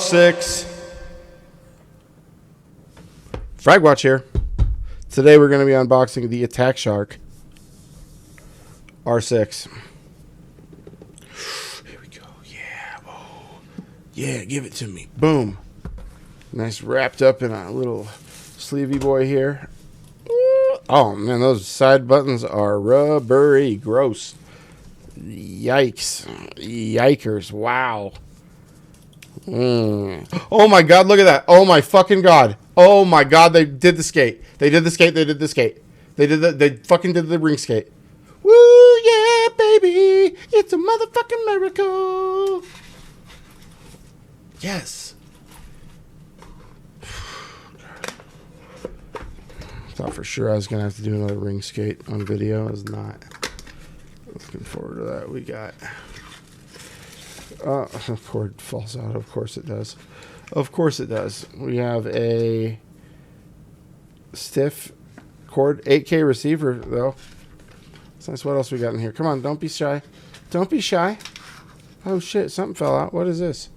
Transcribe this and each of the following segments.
R6. FragWatch here. Today we're going to be unboxing the Attack Shark R6. Here we go. Yeah. Whoa. Yeah, give it to me. Boom. Nice wrapped up in a little sleevey boy here. Oh, man, those side buttons are rubbery. Gross. Yikes. Yikers. Wow. Oh, my God. Look at that. Oh, my fucking God. Oh, my God. They did the skate. They did the skate. They did the skate. They fucking did the ring skate. Woo, yeah, baby. It's a motherfucking miracle. Yes. Thought for sure I was going to have to do another ring skate on video. I was not. Looking forward to that. We got... cord falls out. Of course it does. Of course it does. We have a stiff cord 8K receiver, though. So that's what else we got in here. Come on, don't be shy. Don't be shy. Oh, shit. Something fell out. What is this?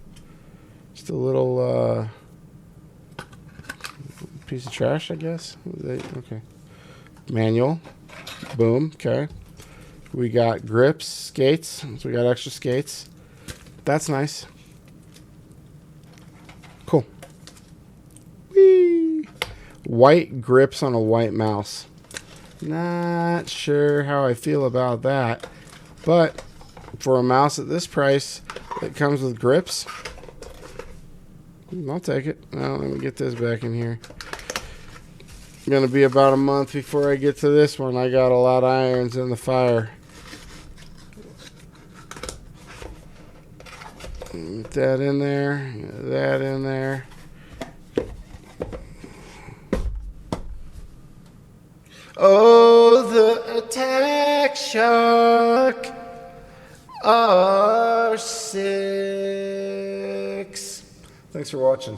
Just a little... piece of trash, I guess. Okay. Manual. Boom. Okay. We got grips, skates. So we got extra skates. That's nice. Cool. Whee! White grips on a white mouse. Not sure how I feel about that. But for a mouse at this price that comes with grips, I'll take it. Now let me get this back in here. Gonna be about a month before I get to this one. I got a lot of irons in the fire. Get that in there. Get that in there. Oh, the Attack Shark R6. Thanks for watching.